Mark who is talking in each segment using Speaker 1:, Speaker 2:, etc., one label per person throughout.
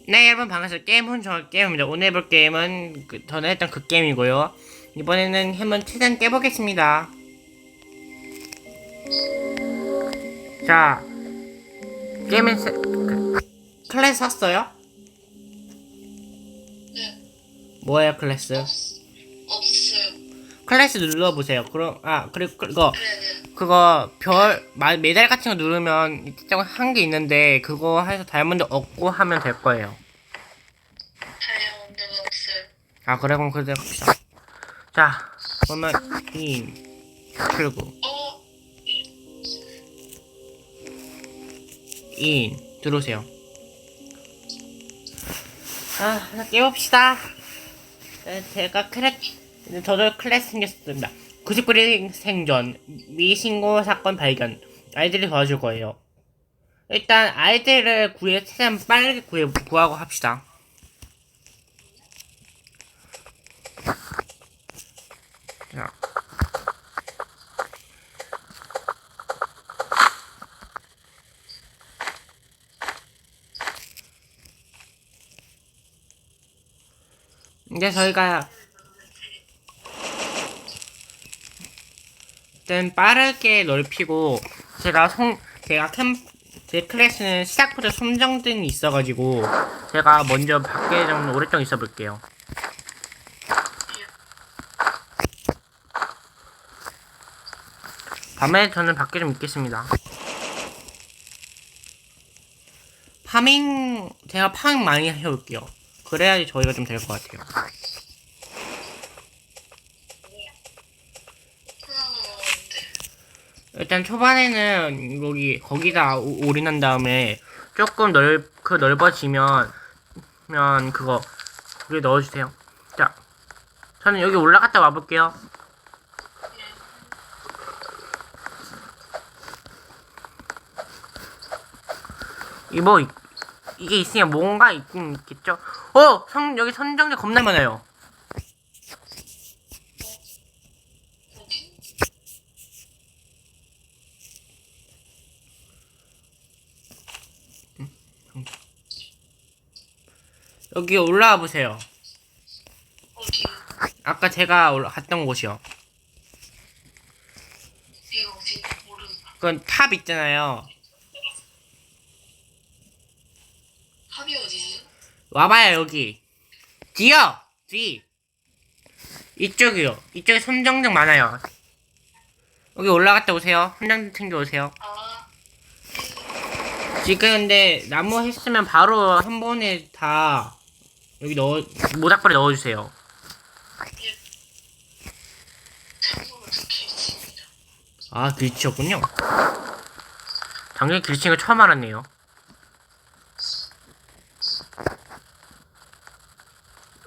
Speaker 1: 네, 여러분 반갑습니다. 게임은 저 게임입니다. 오늘 해볼 게임은 전에 했던 그 게임이고요. 이번에는 한번 최대한 깨보겠습니다. 자, 게임은 클래스 샀어요?
Speaker 2: 네,
Speaker 1: 뭐예요, 클래스?
Speaker 2: 없어요.
Speaker 1: 클래스 눌러보세요. 그리고
Speaker 2: 네네.
Speaker 1: 그거 메달 같은 거 누르면 한 게 있는데 그거 해서 다이아몬드 얻고 하면 될 거예요.
Speaker 2: 다이아몬드가 없어요.
Speaker 1: 아, 그래, 그럼 그대로 합시다. 자, 그러면 출구. 들어오세요. 깨봅시다. 저도 클래스 생겼습니다. 99일 생존, 미신고 사건 발견. 아이들이 도와줄 거예요. 일단 아이들을 최대한 빠르게 구하고 합시다. 자. 이제 저희가 일단 빠르게 넓히고 제 클래스는 시작부터 숨정등이 있어가지고 제가 먼저 밖에 좀 오랫동안 있어 볼게요. 밤에 저는 밖에 좀 있겠습니다. 제가 파밍 많이 해올게요. 그래야지 저희가 좀 될 것 같아요. 일단 초반에는 거기다 올인한 다음에 조금 넓어지면 거기 넣어주세요. 자, 저는 여기 올라갔다 와볼게요. 이게 있으면 뭔가 있긴 있겠죠? 여기 선정제 겁나 많아요. 여기 올라와 보세요.
Speaker 2: 어디?
Speaker 1: 아까 제가 갔던 곳이요.
Speaker 2: 어디? 모른다.
Speaker 1: 그건 탑 있잖아요.
Speaker 2: 합이 어디지?
Speaker 1: 와봐요, 여기. 뒤. 이쪽이요. 이쪽에 선정증 많아요. 여기 올라갔다 오세요. 선정증 챙겨 오세요. 지금 근데 나무 했으면 바로 한 번에 다 여기 모닥불에 넣어주세요.
Speaker 2: 예. 참고로 길치입니다.
Speaker 1: 아, 길치였군요. 당연히 길치인 거 처음 알았네요.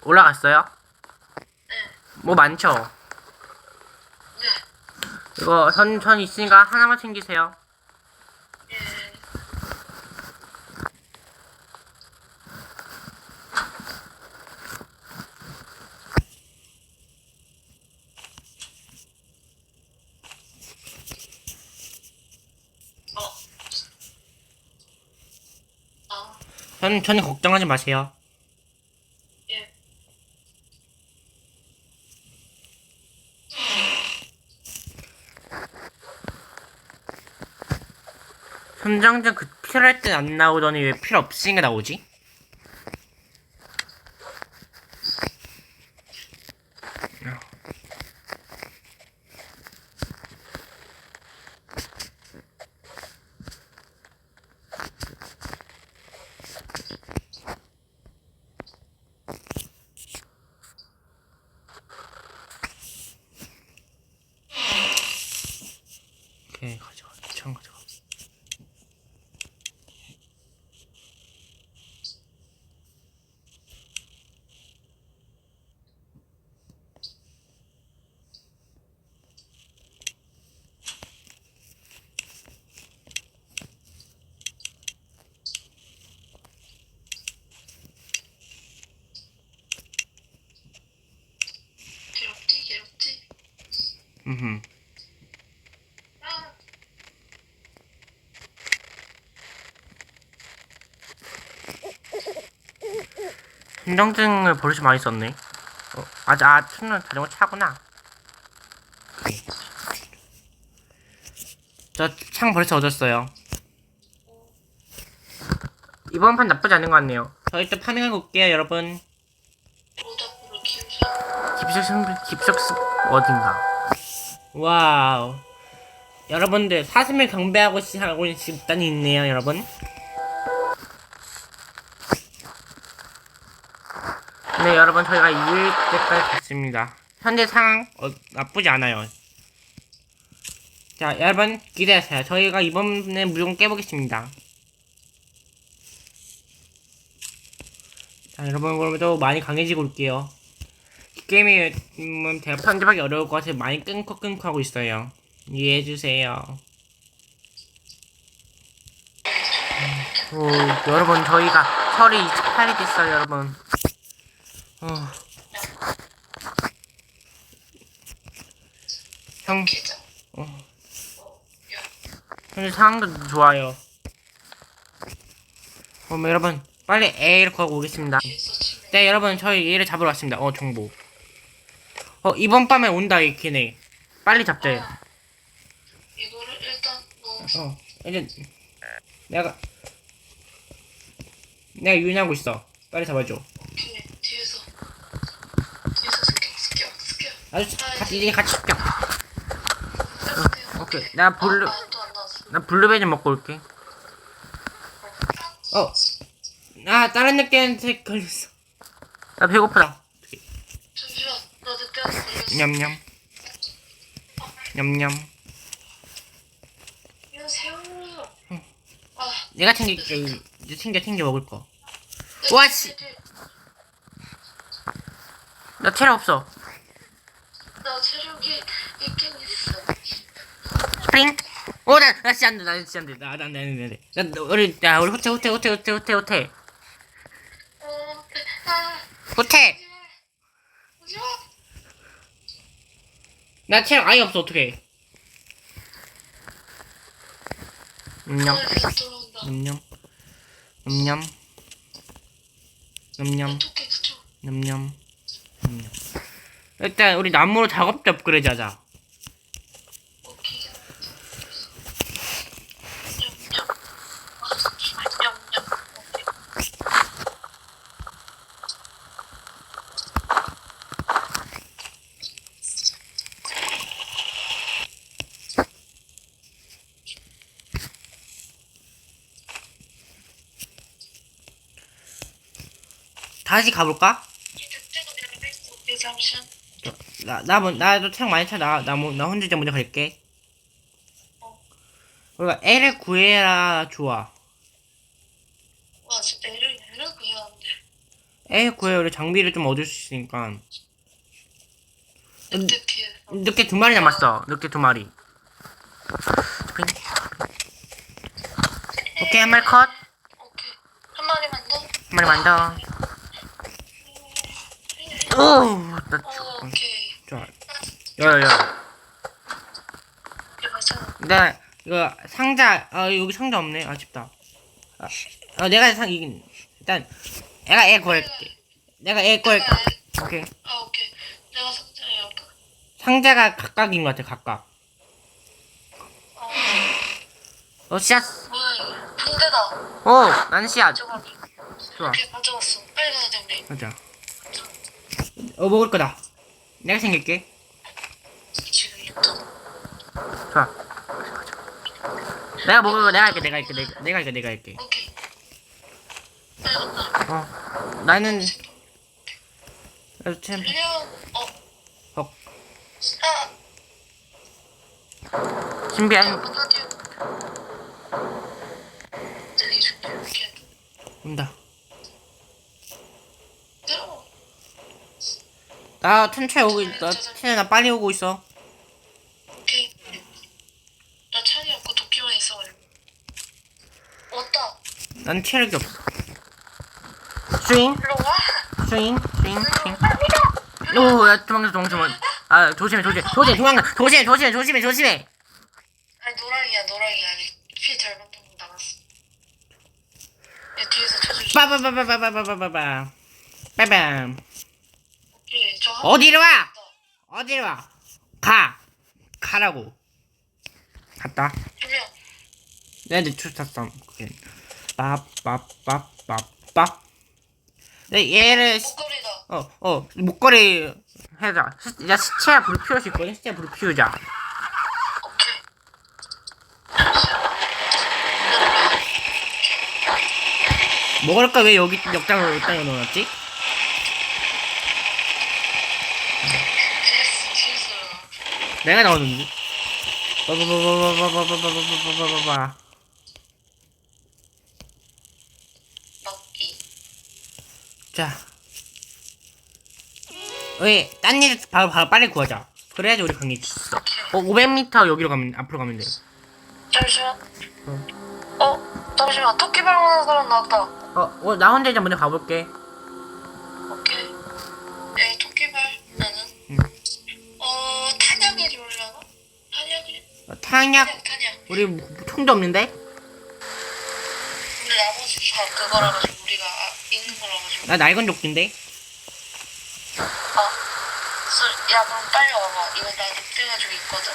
Speaker 1: 올라갔어요?
Speaker 2: 네.
Speaker 1: 뭐 많죠?
Speaker 2: 네.
Speaker 1: 이거 전 있으니까 하나만 챙기세요.
Speaker 2: 예.
Speaker 1: 저는 걱정하지 마세요.
Speaker 2: 예.
Speaker 1: 선정증 필요할 땐 안 나오더니 왜 필요 없으니까 나오지? 오케이, 가져가. 천 가져가.
Speaker 2: 괴롭지.
Speaker 1: 음. 진정증을 버릇이 많이 썼네. 투는 자전거 차구나. 저 창 벌써 얻었어요. 이번 판 나쁘지 않은 것 같네요. 저 일단 파밍하고 올게요, 여러분.
Speaker 2: 모닥불을 키우자.
Speaker 1: 집속습 어딘가. 와우. 여러분들 사슴을 경배하고 하고 있는 집단이 있네요, 여러분. 네, 여러분 저희가 이길 때까지 갔습니다. 현재 상황 나쁘지 않아요. 자, 여러분 기대하세요. 저희가 이번에 무조건 깨보겠습니다. 자, 여러분 그러면도 많이 강해지고 올게요. 이 게임이 제가 편집하기 어려울 것 같아서 많이 끊고 하고 있어요. 이해해주세요. 여러분 저희가 철이 28이 됐어요, 여러분. 형,
Speaker 2: 기자.
Speaker 1: 현재 상황도 좋아요. 그럼 여러분 빨리 A를 구하고 오겠습니다.
Speaker 2: 뒤에서 치매.
Speaker 1: 네, 여러분 저희 얘를 잡으러 왔습니다. 정보. 이번 밤에 온다 이 걔네. 빨리 잡자.
Speaker 2: 이거를 일단 넣어서.
Speaker 1: 이제 내가 유인하고 있어. 빨리 잡아줘.
Speaker 2: 오케이. 뒤에서 습격.
Speaker 1: 아주 이제 같이 습격. 오케이.
Speaker 2: 또안 나왔어.
Speaker 1: 나 블루베리 좀 먹고 올게. 다른 늑대한테 걸렸어. 나 배고프다.
Speaker 2: 잠시만. 나 늑대한테 걸렸어.
Speaker 1: 냠냠. 냠냠.
Speaker 2: 이거 새우.
Speaker 1: 내가 챙길게. 이제 챙겨 먹을 거. 와, 씨. 나 체력 없어.
Speaker 2: 나 체력이 있긴 있어.
Speaker 1: 스프링. 나 진짜 안 돼. 안 돼. 우리 호텔. 호텔.
Speaker 2: 오지마.
Speaker 1: 나 체력 아예 없어. 어떡해. 냠냠.
Speaker 2: 들어온다.
Speaker 1: 냠냠.
Speaker 2: 토끼 그쪽.
Speaker 1: 냠냠. 일단 우리 나무로 작업대 업그레이드 하자.
Speaker 2: 오케이. 냠냠.
Speaker 1: 다시 가볼까?
Speaker 2: 오케이. 잠시만.
Speaker 1: 나도 체력 많이 차. 나 혼자 먼저 갈게. 우리가 애를 구해라. 좋아.
Speaker 2: 와, 진짜 애를 구해야 하는데.
Speaker 1: 애 구해. 우리 장비를 좀 얻을 수 있으니까.
Speaker 2: 늑대 뒤에.
Speaker 1: 늑대 2마리 남았어. 늑대 2마리. 오케이, 한 마리 컷.
Speaker 2: 오케이. 한 마리만 더.
Speaker 1: 한 마리만 더. 나
Speaker 2: 오케이.
Speaker 1: 좋아. 야.
Speaker 2: 이거 참.
Speaker 1: 나 이거 상자. 여기 상자 없네. 아쉽다. 내가 일단 내가 애 구할게. 오케이.
Speaker 2: 오케이. 내가 상자에 아까.
Speaker 1: 상자가 각각인 것 같아. 각각. 씨앗.
Speaker 2: 뭐야 이거? 붕대다.
Speaker 1: 나는 씨앗.
Speaker 2: 저거.
Speaker 1: 좋아.
Speaker 2: 오케이, 가져왔어. 빨리 가자, 우리.
Speaker 1: 가자. 먹을 거다. 내가 챙길게.
Speaker 2: 지금 있다.
Speaker 1: 좋아. 내가 먹을 거 내가 할게.
Speaker 2: 오케이. 빨리 간다.
Speaker 1: 나는 챔.
Speaker 2: 들려.
Speaker 1: 준비한
Speaker 2: 바나디오. 저기 줄게. 이렇게.
Speaker 1: 온다.
Speaker 2: 들어.
Speaker 1: 나 천천히 오고 있다. 나 빨리 오고 있어.
Speaker 2: 오케이. 나 창이 없고 도끼만 있어. 왔다.
Speaker 1: 난 체력이 없어. 스윙.
Speaker 2: 일로 와.
Speaker 1: 스윙. 야, 도망가. 조심해.
Speaker 2: 아니 노랑이야. 피 잘 맞는 거 나갔어. 얘 뒤에서 쳐줄.
Speaker 1: 빠바바바바바바바바. 빠밤.
Speaker 2: 오케이, 저
Speaker 1: 어디로 와? 어디로 와? 가라고. 갔다.
Speaker 2: 두명
Speaker 1: 내가 쫓았어. 빠빠빠빠빠. 네, 얘를
Speaker 2: 목걸이다.
Speaker 1: 목걸이 해자. 야, 시체야 불 피울 수 있거든. 시체 불 피우자.
Speaker 2: 오케이.
Speaker 1: 먹을 거 왜 여기 역장에 넣어놨지?
Speaker 2: 실수요.
Speaker 1: 내가 넣었는데. 빠바바바바바바바바바바바바.
Speaker 2: 먹기.
Speaker 1: 자, 왜, 딴 일 바로 빨리 구하자. 그래야지 우리 강의 있어. 500m 여기로 가면, 앞으로 가면 돼.
Speaker 2: 잠시만. 잠시만. 토끼 밟는 사람 나왔다.
Speaker 1: 나 혼자 이제 먼저 가볼게.
Speaker 2: 오케이. 여기 토끼발 나는. 탄약이 좋으려나? 탄약이?
Speaker 1: 탄약,
Speaker 2: 탄약.
Speaker 1: 우리 총도 없는데?
Speaker 2: 근데 나머지 다 그거라 가지고 우리가 있는 거라 가지고.
Speaker 1: 나 낡은 조끼인데?
Speaker 2: 야 그럼 빨리 와봐. 이거 나 늑대가지고 있거든.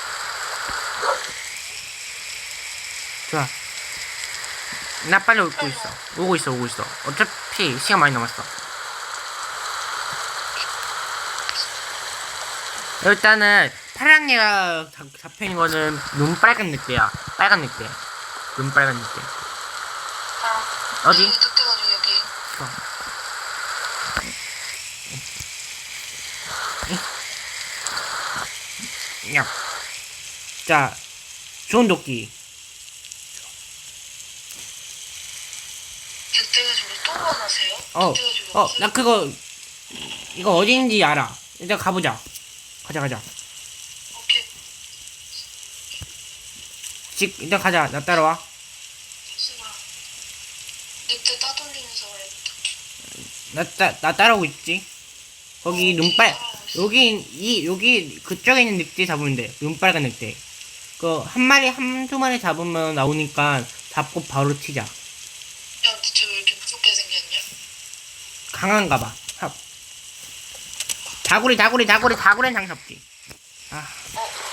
Speaker 1: 좋아. 나 빨리 오고 있어. 오고 있어. 어차피 시간 많이 남았어. 일단은 파랑이가 잡혀있는 거는 눈빨간 늑대야. 빨간 늑대. 눈빨간 늑대. 어디?
Speaker 2: 여기 늑대가지고 여기.
Speaker 1: 야. 자, 좋은 도끼.
Speaker 2: 늑대가지고 또 원하세요?
Speaker 1: 나 그거, 이거 어딘지 알아. 일단 가보자. 가자.
Speaker 2: 오케이.
Speaker 1: 일단 가자. 나 따라와.
Speaker 2: 잠시만. 늑대 따돌리면서 말해부터.
Speaker 1: 나 따라오고 있지. 거기 여기 그쪽에 있는 늑대 잡으면 돼. 눈빨간 늑대. 한두 마리 잡으면 나오니까 잡고 바로 튀자.
Speaker 2: 야, 대체 왜 이렇게 무섭게 생겼냐?
Speaker 1: 강한가 봐. 다구리는 장잡기.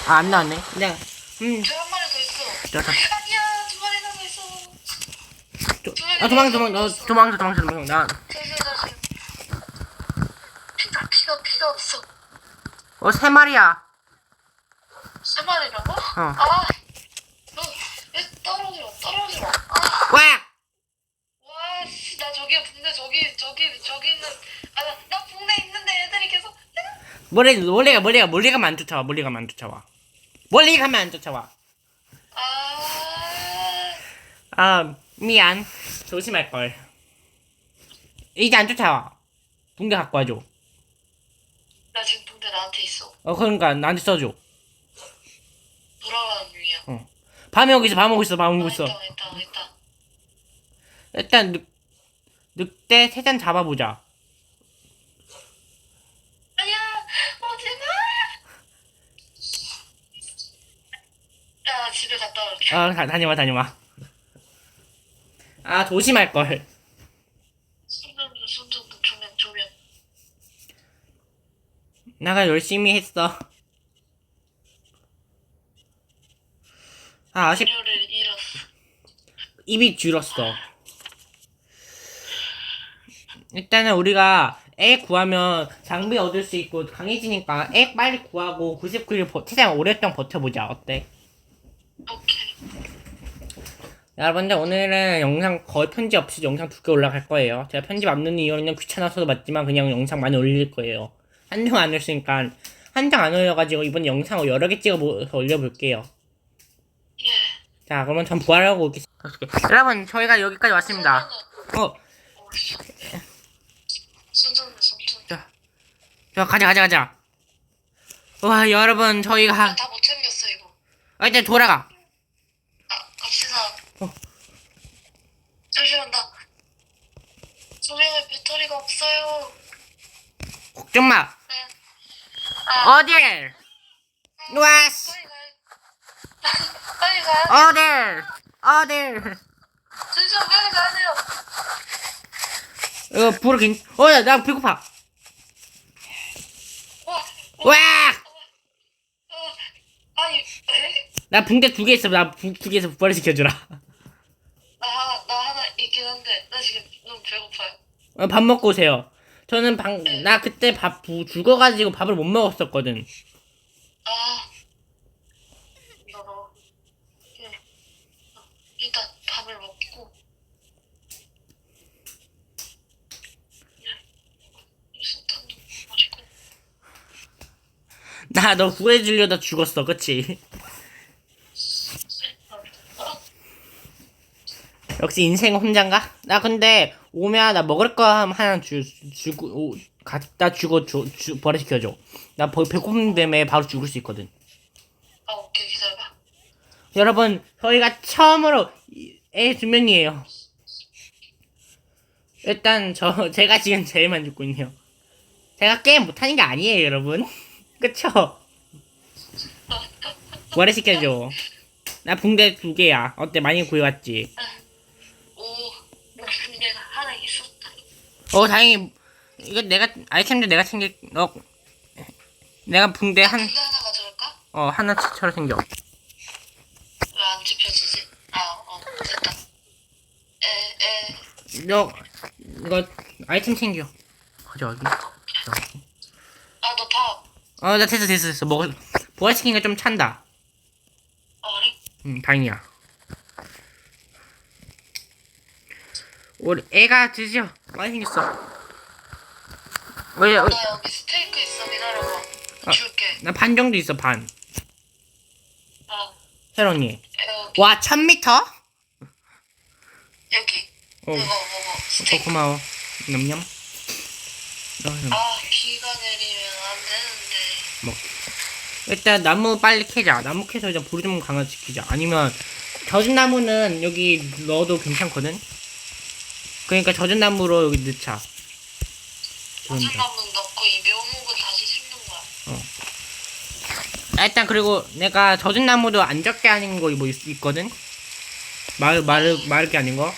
Speaker 1: 안 나왔네. 내가,
Speaker 2: 한 마리 더 있어. 아니야, 두 마리나 더 있어.
Speaker 1: 도망쳐.
Speaker 2: 피가 없어.
Speaker 1: 3마리야.
Speaker 2: 세 마리라고?
Speaker 1: 너
Speaker 2: 왜 떨어지마.
Speaker 1: 와!
Speaker 2: 와, 씨, 나 저기 붕대 저기 있는. 나 붕대 있는데 애들이 계속.
Speaker 1: 멀리 가면 안 쫓아와. 멀리 가면 안 쫓아와. 미안. 조심할걸. 이제 안 쫓아와. 붕대 갖고 와줘.
Speaker 2: 나 지금 붕대 나한테 있어.
Speaker 1: 그러니까 나한테 써줘.
Speaker 2: 돌아가는 중이야.
Speaker 1: 밤에 오고 있어.
Speaker 2: 있다.
Speaker 1: 일단 늑대 3잔 잡아보자.
Speaker 2: 아니야, 제발. 야, 나 집에 갔다 올게.
Speaker 1: 다녀와. 조심할걸.
Speaker 2: 손정도 조면.
Speaker 1: 내가 열심히 했어.
Speaker 2: 를 잃었어.
Speaker 1: 입이 줄었어. 일단은 우리가 액 구하면 장비 얻을 수 있고 강해지니까 액 빨리 구하고 99일 최대한 오랫동안 버텨보자. 어때?
Speaker 2: 오케이.
Speaker 1: 여러분들 오늘은 영상 거의 편집 없이 영상 2개 올라갈 거예요. 제가 편집 안 넣는 이유는 귀찮아서도 맞지만 그냥 영상 많이 올릴 거예요. 한정 안 했으니까 한정 안 올려가지고 이번 영상을 여러 개 찍어서 올려볼게요.
Speaker 2: 예.
Speaker 1: 자, 그러면 전 부활하고 오겠습니다. 여러분, 저희가 여기까지 왔습니다.
Speaker 2: 손정도.
Speaker 1: 자, 가자. 와, 여러분, 저희가
Speaker 2: 다 못 챙겼어 이거.
Speaker 1: 이제 돌아가.
Speaker 2: 갑시다. 잠시만 나 조명에 배터리가 없어요.
Speaker 1: 걱정 마.
Speaker 2: 네.
Speaker 1: 어딜? 와스.
Speaker 2: 빨리 가야.
Speaker 1: 어딜?
Speaker 2: 잠시만 빨리 가야 돼요.
Speaker 1: 이거 불을 나 배고파.
Speaker 2: 와,
Speaker 1: 와!
Speaker 2: 아니, 에?
Speaker 1: 나 붕대 2개 있어. 나 2개에서 부활시켜주라.
Speaker 2: 나 하나 있긴 한데, 나 지금 너무 배고파요.
Speaker 1: 밥 먹고 오세요. 저는
Speaker 2: 네.
Speaker 1: 나 그때 죽어가지고 밥을 못 먹었었거든.
Speaker 2: 아, 이거, 예. 일단 밥을 먹고, 수탄도 마시고.
Speaker 1: 나 너 구해주려다 죽었어. 그치? 역시 인생 혼잔가? 나 근데 오면 나 먹을 거 하나 주고 갖다 주고 버려시켜줘. 나 배고픔 때문에 바로 죽을 수 있거든.
Speaker 2: 아, 오케이, 기다려봐.
Speaker 1: 여러분 저희가 처음으로 애 2명이에요. 일단 제가 지금 제일만 죽고 있네요. 제가 게임 못하는 게 아니에요 여러분. 그쵸? 버려시켜줘. 나 붕대 2개야. 어때 많이 구해왔지?
Speaker 2: 오, 붕대가 하나 있었다.
Speaker 1: 다행히 이거 아이템도 내가 내가 붕대
Speaker 2: 붕대 하나 가져올까?
Speaker 1: 하나처럼 생겨.
Speaker 2: 왜 안 집혀지지? 됐다.
Speaker 1: 이거 아이템 챙겨. 가져가기.
Speaker 2: 너 밥.
Speaker 1: 나 됐어. 부활시키니까 좀 찬다.
Speaker 2: 그래?
Speaker 1: 다행이야. 우리 애가 드디어 많이 생겼어. 왜,
Speaker 2: 나 여기 스테이크 있어. 기다려봐. 줄게.
Speaker 1: 나 반 정도 있어, 반.
Speaker 2: 아,
Speaker 1: 새로니.
Speaker 2: 여기.
Speaker 1: 와, 1000m?
Speaker 2: 여기.
Speaker 1: 어,
Speaker 2: 이거 먹어. 스테이크.
Speaker 1: 고마워. 냠냠.
Speaker 2: 비가 내리면 안 되는데.
Speaker 1: 일단 나무 빨리 캐자. 나무 캐서 일단 불 좀 강화시키자. 아니면 젖은 나무는 여기 넣어도 괜찮거든. 그러니까 젖은 나무로 여기 넣자.
Speaker 2: 어중나무 넣고 이 묘목은 다시 심는 거야.
Speaker 1: 일단 그리고 내가 젖은 나무도 안 적게 하는 거 뭐 있거든. 마르게 하는 거.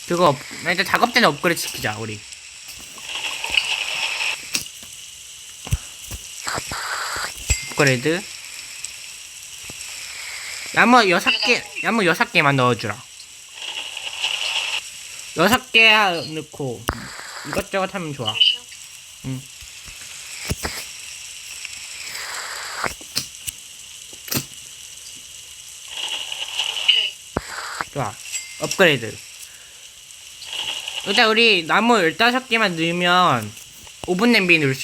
Speaker 1: 그거 일단 작업대는 업그레이드 시키자 우리. 업그레이드. 나무 6개만 넣어주라. 6개 넣고 이것저것 하면 좋아. 응.
Speaker 2: 오케이.
Speaker 1: 좋아. 업그레이드. 일단 우리 나무 15개만 넣으면 오븐 냄비 할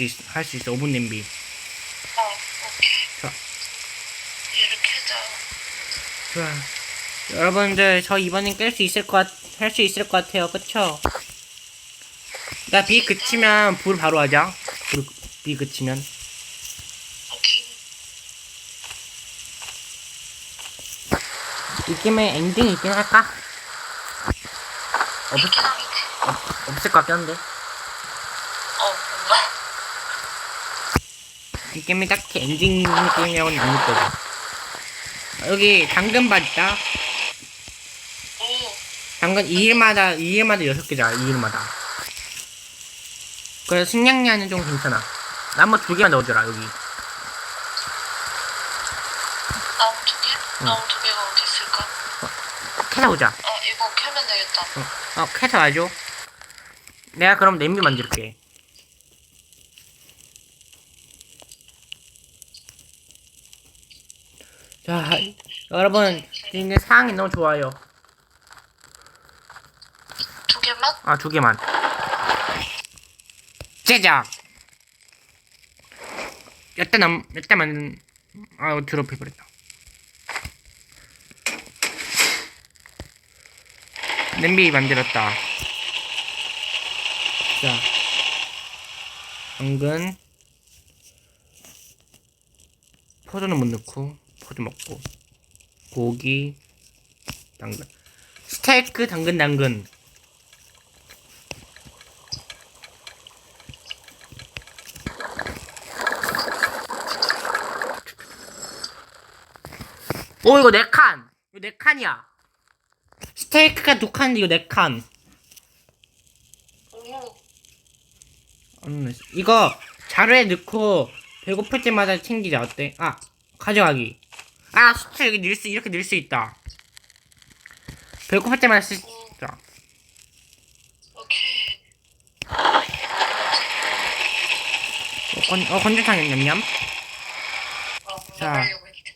Speaker 1: 수 있어. 오븐 냄비.
Speaker 2: 오케이.
Speaker 1: 좋아.
Speaker 2: 이렇게 해자.
Speaker 1: 좋아. 여러분들 저 이번엔 할 수 있을 것 같아요. 그쵸? 나 비 그치면 불 바로 하자. 비 그치면.
Speaker 2: 오케이.
Speaker 1: 이 게임에 엔딩이 있긴 할까?
Speaker 2: 있긴 하겠지.
Speaker 1: 없을 것 같긴 한데.
Speaker 2: 뭔가.
Speaker 1: 이 게임이 딱히 엔딩 게임이라고는 안 느껴져. 여기 당근밭 있다.
Speaker 2: 오.
Speaker 1: 당근 2일마다 6개잖아. 2일마다. 그래서 식량량은 좀 괜찮아. 나무 2개만 넣어줘라 여기.
Speaker 2: 나무 2개? 나무 2개가 어디 있을까?
Speaker 1: 캐서 오자.
Speaker 2: 이거 캐면 되겠다.
Speaker 1: 캐서 와줘. 내가 그럼 냄비 만들게. 자, 여러분 지금 상황이 너무 좋아요.
Speaker 2: 2개만?
Speaker 1: 2개만. 제작. 여따만 드롭해버렸다. 냄비 만들었다. 자, 당근. 포도는 못 넣고 포도 먹고 고기 당근 스테이크 당근 이거 4칸. 이거 4칸이야. 스테이크가 2칸인데 이거 4칸.
Speaker 2: 오.
Speaker 1: 이거 자루에 넣고 배고플 때마다 챙기자. 어때? 아, 가져가기. 아, 수트 여기 이렇게 넣을 수 있다. 배고플 때마다 쓸 수 있다.
Speaker 2: 오케이.
Speaker 1: 건조탕 냠냠. 자.
Speaker 2: 나가려고 했는데.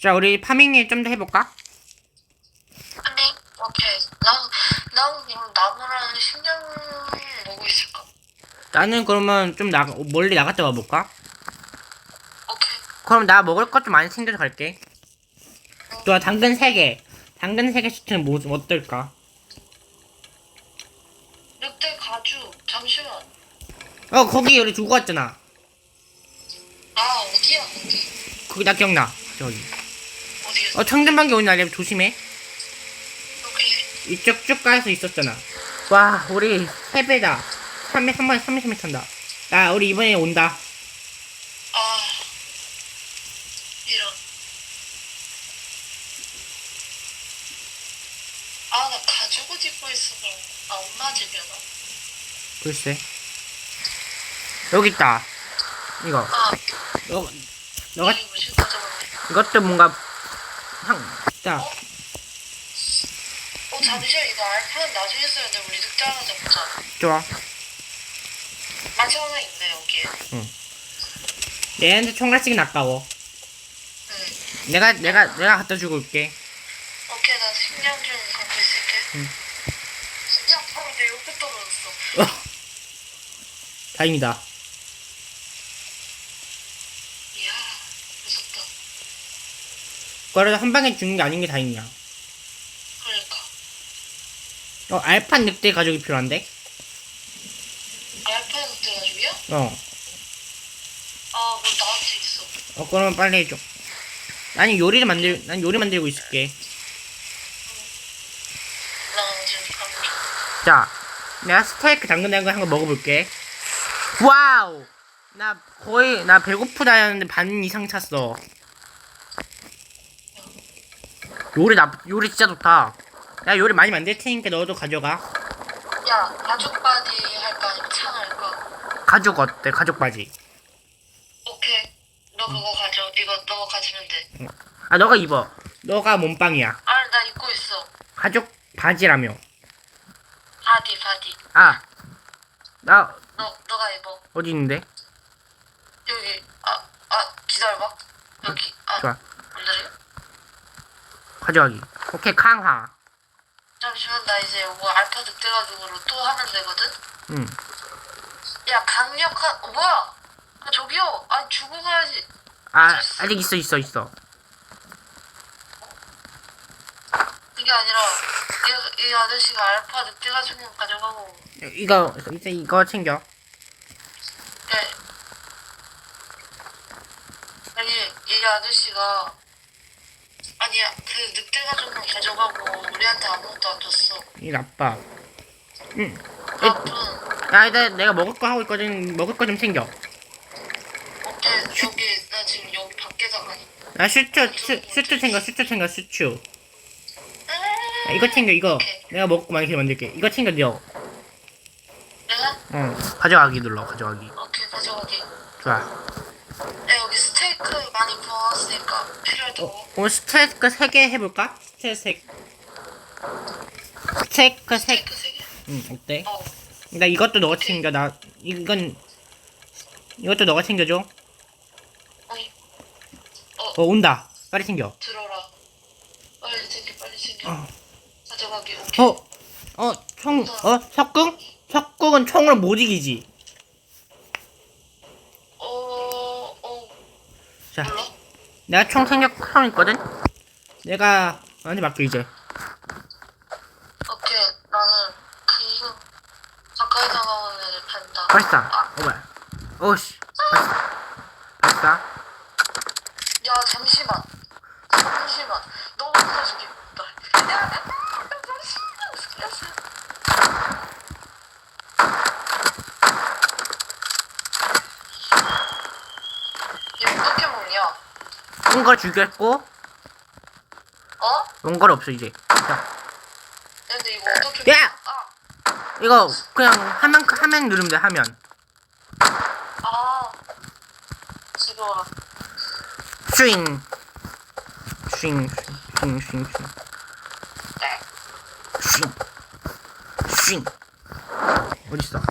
Speaker 1: 자, 우리 파밍을 좀 더 해볼까?
Speaker 2: 아니, 오케이. 난 그럼 나무랑 식량 뭐고 있을까?
Speaker 1: 나는 그러면 좀 멀리 나갔다 와볼까?
Speaker 2: 오케이.
Speaker 1: 그럼 나 먹을 것 좀 많이 챙겨서 갈게. 좋아, 당근 3개. 당근 3개 시트는 뭐 어떨까?
Speaker 2: 늑대 가죽. 잠시만.
Speaker 1: 거기 우리 두고 왔잖아.
Speaker 2: 아, 어디야, 거기?
Speaker 1: 거기 나 기억나. 저기.
Speaker 2: 어디였어?
Speaker 1: 청전방기 오는 날에 조심해.
Speaker 2: 오케이.
Speaker 1: 이쪽 쭉 가서 있었잖아. 와, 우리 3배다. 3번 탄다. 야, 우리 이번에 온다.
Speaker 2: 아, 이런. 아, 나 가죽 옷 입고 있어서. 아, 엄마 집이야, 나.
Speaker 1: 글쎄. 여기 있다. 이거.
Speaker 2: 아,
Speaker 1: 너가,
Speaker 2: 이게 무슨 가져갔네.
Speaker 1: 이것도 뭔가, 자,
Speaker 2: 잠시만, 이거 알파는 나중에 써야 돼. 우리 늑대 하나 잡자.
Speaker 1: 좋아.
Speaker 2: 마치 하나 있네, 여기에.
Speaker 1: 얘한테 총알 쓰긴 아까워.
Speaker 2: 응.
Speaker 1: 내가 갖다 주고 올게.
Speaker 2: 오케이, 나 식량 좀 갖고 있을게.
Speaker 1: 응.
Speaker 2: 야, 바로 내 옆에 떨어졌어.
Speaker 1: 다행이다.
Speaker 2: 이야, 무섭다.
Speaker 1: 그래도 한 방에 죽는 게 아닌 게 다행이야.
Speaker 2: 그러니까.
Speaker 1: 알파 늑대 가족이 필요한데?
Speaker 2: 알파 늑대 가죽이야? 아, 뭐 나한테 있어.
Speaker 1: 그러면 빨리 해줘. 난 요리 만들고 있을게.
Speaker 2: 나 지금 가면
Speaker 1: 자, 내가 스테이크 당근 한거 먹어볼게. 와우! 나 배고프다 했는데 반 이상 찼어. 요리 진짜 좋다. 나 요리 많이 만들 테니까 너도 가져가.
Speaker 2: 야, 가죽 바지 할까 아니면 창 할까?
Speaker 1: 가죽 어때? 가죽 바지.
Speaker 2: 오케이. 너 그거 가져. 이거 너가 가지면 돼.
Speaker 1: 아, 너가 입어. 너가 몸빵이야.
Speaker 2: 아, 나 입고 있어.
Speaker 1: 가죽 바지라며.
Speaker 2: 바디.
Speaker 1: 아, 나
Speaker 2: 너가 입어.
Speaker 1: 어디 있는데?
Speaker 2: 여기. 기다려봐. 여기.
Speaker 1: 좋아.
Speaker 2: 오늘은?
Speaker 1: 가져가기. 오케이, 강화.
Speaker 2: 잠시만, 나 이제 이거 알파 늑대 가죽으로 또 하면 되거든?
Speaker 1: 응.
Speaker 2: 야, 강력한, 뭐야? 저기요. 주고 가야지.
Speaker 1: 아, 아직 있어.
Speaker 2: 그게 아니라, 이 아저씨가 알파 늑대 가죽만 가져가고,
Speaker 1: 이거 챙겨.
Speaker 2: 네. 아니, 이 아저씨가, 아니야, 그 늑대 가죽만 가져가고, 우리한테 아무것도 안 줬어.
Speaker 1: 이 나빠. 응.
Speaker 2: 나쁜.
Speaker 1: 내가 먹을 거 하고 있거든. 먹을 거 좀 챙겨.
Speaker 2: 오케이, 나 지금 여기 밖에다가.
Speaker 1: 나 슈트 챙겨, 슈트. 이거 챙겨, 이거.
Speaker 2: 오케이.
Speaker 1: 내가 먹고 많이 만들게. 이거 챙겨, 너.
Speaker 2: 내가?
Speaker 1: 가져가기 눌러, 가져가기.
Speaker 2: 오케이, 가져가게.
Speaker 1: 좋아.
Speaker 2: 야, 여기 스테이크 많이 구워놨으니까 필요할 때 먹어.
Speaker 1: 오늘 스테이크 3개 해볼까? 스테이크 3개.
Speaker 2: 스테이크 3개?
Speaker 1: 응, 어때?
Speaker 2: 어.
Speaker 1: 나 이것도 너가 챙겨. 이것도 너가 챙겨줘.
Speaker 2: 아니,
Speaker 1: 온다. 빨리 챙겨.
Speaker 2: 들어라. 빨리 챙겨.
Speaker 1: 어.
Speaker 2: 가져가게. 오케이.
Speaker 1: 석궁? 석궁은 총으로 못 이기지. 자,
Speaker 2: 몰라?
Speaker 1: 내가 총 있거든? 내가 너한테 맡겨, 이제.
Speaker 2: 오케이, 나는 가까이 다가오는 애를 팬다.
Speaker 1: 발사. 뭐야. 오씨. 발사.
Speaker 2: 야, 잠시만. 너무 무서워 죽겠다. 야, 잠시만. 얘 어떻게 먹냐?
Speaker 1: 온 거 죽였고,
Speaker 2: 어?
Speaker 1: 온 걸 없어, 이제. 자.
Speaker 2: 근데 이거 어떻게
Speaker 1: 야!
Speaker 2: 먹어?
Speaker 1: 이거 그냥 화면 누르면 돼, 화면.
Speaker 2: 아, 지금 와라.
Speaker 1: 슈잉. 슈잉. 슈잉.
Speaker 2: 네.
Speaker 1: 슈잉. 어딨어?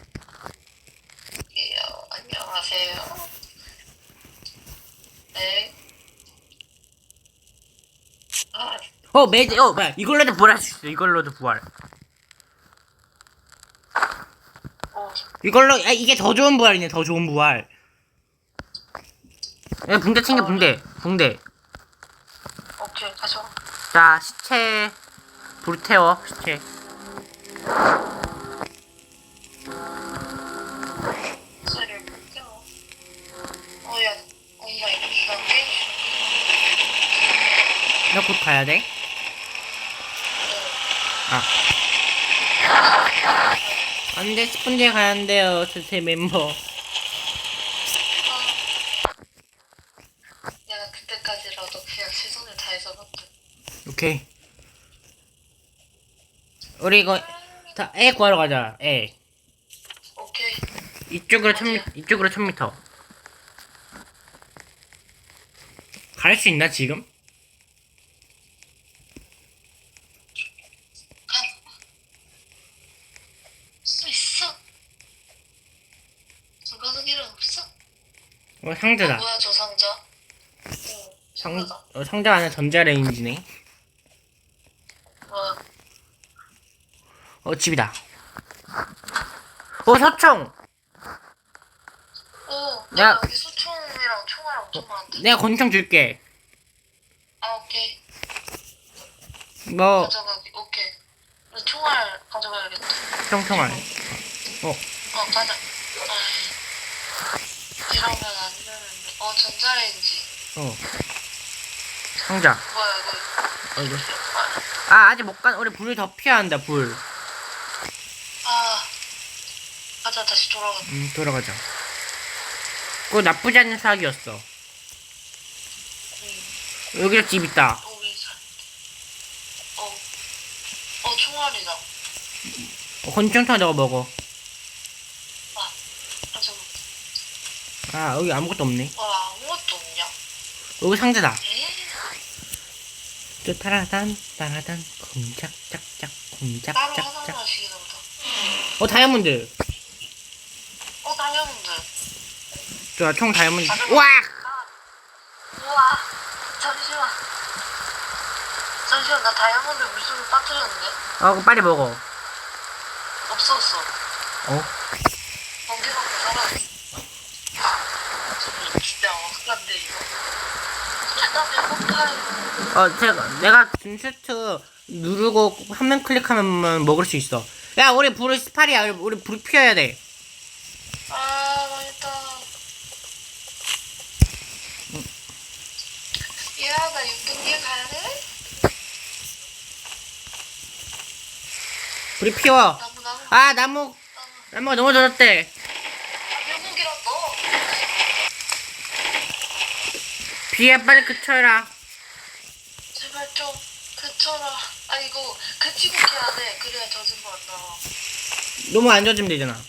Speaker 2: 안녕하세요. 네. 아,
Speaker 1: 뭐야. 이걸로도 부활할 수 있어. 이걸로도 부활. 이걸로, 이게 더 좋은 부활이네, 더 좋은 부활. 야, 붕대 챙겨, 붕대.
Speaker 2: 오케이, 가져.
Speaker 1: 자, 시체. 불 태워, 시체.
Speaker 2: 소리를 껴. 야, 엄마, 이거 나 게임 싫어.
Speaker 1: 너 곧 가야 돼? 아. 안 돼, 10분 뒤에 가야 한대요, 제 멤버.
Speaker 2: 내가 그때까지라도 그냥 최선을 다해서 볼게.
Speaker 1: 오케이. 우리 이거, 애 구하러 가자, 애.
Speaker 2: 오케이.
Speaker 1: 이쪽으로 1000m. 갈 수 있나, 지금?
Speaker 2: 수 있어. 가는 길은 없어.
Speaker 1: 상자다.
Speaker 2: 뭐야 저 상자? 상자다.
Speaker 1: 상자 안에 전자레인지네.
Speaker 2: 뭐야?
Speaker 1: 집이다. 소총!
Speaker 2: 나 여기 소총이랑 총알 엄청 많은데.
Speaker 1: 내가 권총 줄게.
Speaker 2: 아 오케이.
Speaker 1: 뭐,
Speaker 2: 가져가기. 오케이. 근데 총알 가져가야겠다.
Speaker 1: 총알.
Speaker 2: 가자. 이러면 안 되는데. 전자레인지.
Speaker 1: 상자.
Speaker 2: 뭐야 이거.
Speaker 1: 이거. 아직 못 간, 우리 불을 더 피워야 한다, 불.
Speaker 2: 가자 다시 돌아가.
Speaker 1: 돌아가자. 그거 나쁘지 않은 사기였어. 여기도 집 있다.
Speaker 2: 총알이다.
Speaker 1: 권총 타다가 먹어.
Speaker 2: 가져가.
Speaker 1: 여기 아무것도 없네.
Speaker 2: 아무것도 없냐?
Speaker 1: 여기 상자다.
Speaker 2: 에이,
Speaker 1: 따라단, 쿵짝짝짝,
Speaker 2: 따로
Speaker 1: 쿵짝짝짝.
Speaker 2: 하나만 시키나 보다.
Speaker 1: 다이아몬드.
Speaker 2: 다이아몬드.
Speaker 1: 좋아, 총 다이아몬드.
Speaker 2: 가져가.
Speaker 1: 우와!
Speaker 2: 우와, 잠시만. 나 다이아몬드 물속에 빠뜨렸는데?
Speaker 1: 그거 빨리 먹어.
Speaker 2: 없었어. 번개 갖고 살아있어. 진짜 억울한데, 이거. 나 배고파요.
Speaker 1: 내가 줌슈트 누르고 화면 클릭하면 먹을 수 있어. 야, 우리 불을 18이야. 우리 불 피워야 돼.
Speaker 2: 망했다. 야, 나 6등기에 가야 돼?
Speaker 1: 불이 피워. 나무가 너무 젖었대.
Speaker 2: 묘목이라고.
Speaker 1: 비야, 빨리 그쳐라.
Speaker 2: 제발 좀 그쳐라. 이거 그치고 해야 돼. 그래야 젖은 거 안 나와.
Speaker 1: 너무 안 젖으면 되잖아.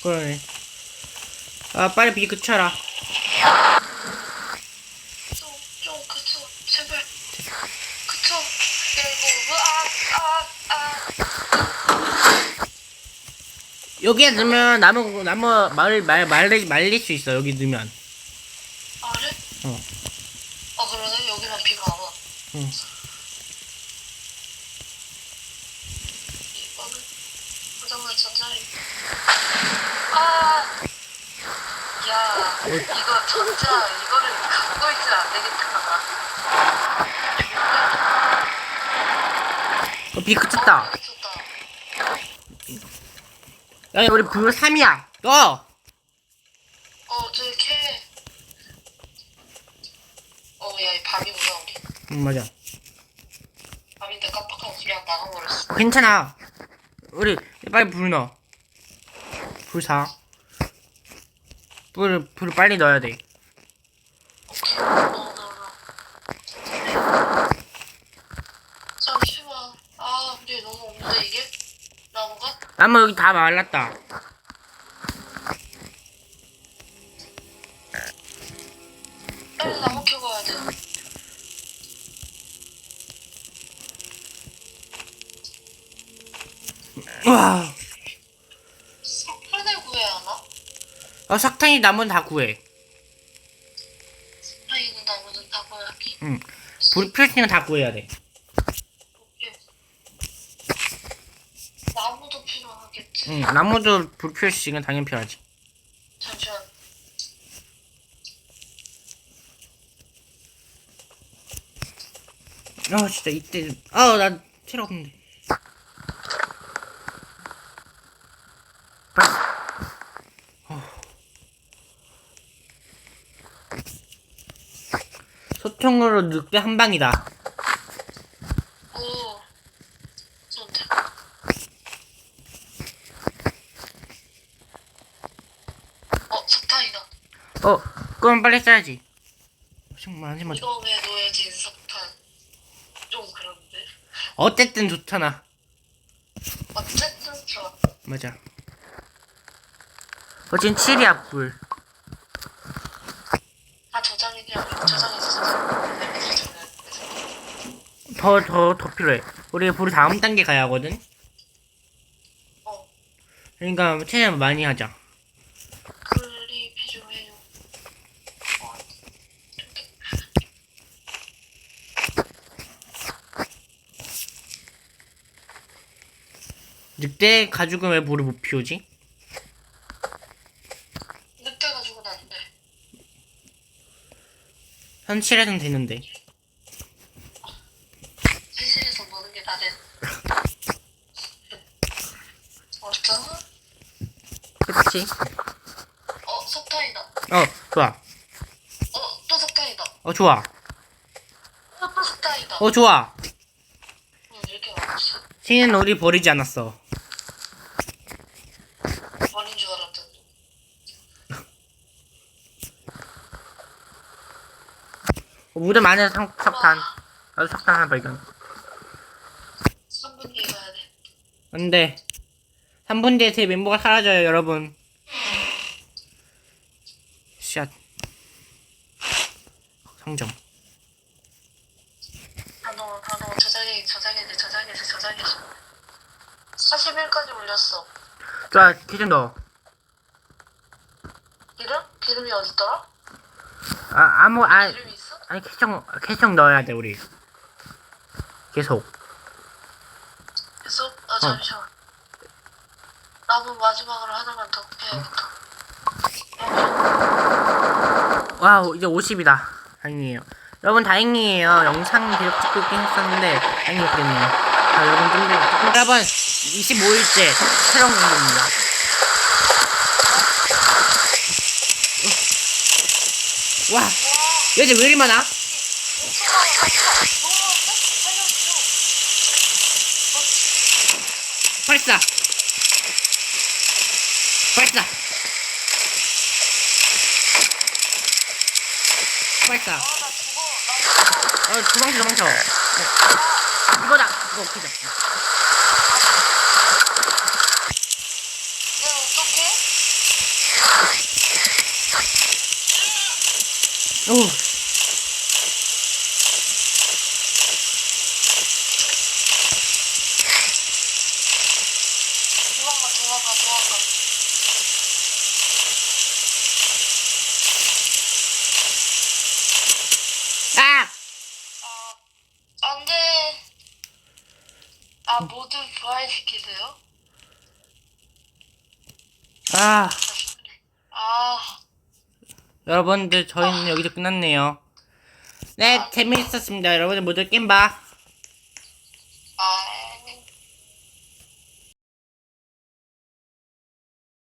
Speaker 1: 그러네. 빨리 비 그쳐라.
Speaker 2: 좀 그쳐. 제발. 그쳐.
Speaker 1: 여기에 넣으면 나무 말릴 수 있어. 여기 넣으면.
Speaker 2: 그래? 그러네. 여기만 비가 안 와.
Speaker 1: 응.
Speaker 2: 이거는 포장만 천천히. 야, 이거 진짜 이거를 갖고 있으면 안 되겠다.
Speaker 1: 비 그쳤다.
Speaker 2: 미쳤다.
Speaker 1: 야, 우리 불 3이야.
Speaker 2: 저기 캐. 야, 이 밤이 무서운데.
Speaker 1: 맞아.
Speaker 2: 밤인데 깜빡하고 그냥 나가버렸어.
Speaker 1: 괜찮아. 우리 빨리 불 넣어. 불 4. 불을 빨리 넣어야 돼.
Speaker 2: 잠시만. 너무 없는데 이게? 나무가?
Speaker 1: 나무 여기 다 말랐다.
Speaker 2: 빨리 나무 켜가야 돼.
Speaker 1: 와.
Speaker 2: 석탄을 구해야 하나?
Speaker 1: 석탄이 나무는 다 구해.
Speaker 2: 아 있는 나무는 다 구해야지.
Speaker 1: 응. 불 필수는 다 구해야 돼.
Speaker 2: 오케이. 나무도 필요하겠지.
Speaker 1: 응. 나무도 불 필수는 당연히 필요하지.
Speaker 2: 잠시만.
Speaker 1: 진짜 이때 나 체력 없는데. 빨리. 소총으로 늑대 한 방이다.
Speaker 2: 오. 좋대. 석탄이다.
Speaker 1: 그럼 빨리 써야지. 정말 하지 마.
Speaker 2: 이동에 놓여진 석탄. 좀 그런데.
Speaker 1: 어쨌든 좋잖아.
Speaker 2: 어쨌든 좋아.
Speaker 1: 맞아. 지금 7이야 불.
Speaker 2: 아 저장이냐? 저장했어.
Speaker 1: 더 필요해. 우리 불이 다음 단계 가야 하거든. 그러니까 최대한 많이 하자.
Speaker 2: 글이 필요해요.
Speaker 1: 늑대 가죽은 왜 불을 못 피우지?
Speaker 2: 늑대 가지고는 안 돼.
Speaker 1: 현실에선 되는데.
Speaker 2: 현실에서 노는 게 나는. 어쩌?
Speaker 1: 그치?
Speaker 2: 석탄이다.
Speaker 1: 좋아.
Speaker 2: 또 석탄이다.
Speaker 1: 좋아.
Speaker 2: 또 석탄이다.
Speaker 1: 좋아.
Speaker 2: 이렇게 많지.
Speaker 1: 신은 우리 버리지 않았어.
Speaker 2: 버린 줄 알았더니.
Speaker 1: 무덤 안에 석탄. 나도 석탄 하나 발견.
Speaker 2: 3분 뒤에 가야 돼.
Speaker 1: 근데 3분 뒤에 제 멤버가 사라져요, 여러분. 샷. 상점.
Speaker 2: 단어 저장해. 41까지 올렸어.
Speaker 1: 좋아, 기준 넣어.
Speaker 2: 기름이 어딨더라? 기름이 있어?
Speaker 1: 아니, 계속 넣어야 돼, 우리. 계속.
Speaker 2: 있어? 잠시만. 나무 마지막으로 하나만 더 해야겠다.
Speaker 1: 와우, 이제 50이다. 다행이에요. 여러분, 다행이에요. 영상 계속 찍고 있긴 했었는데, 다행히 그랬네요. 자, 여러분, 여러분, 25일째 새로운 공부입니다. 와, 얘들 왜 이리 많아? 발사! 발사! 발사! 도망쳐. 이거다! 이거 어떻게 잡지? 오!
Speaker 2: 도망가. 안 돼. 모두 부활시키세요?
Speaker 1: 여러분들, 저희는 여기서 끝났네요. 네, 재미있었습니다. 여러분들 모두 게임 봐.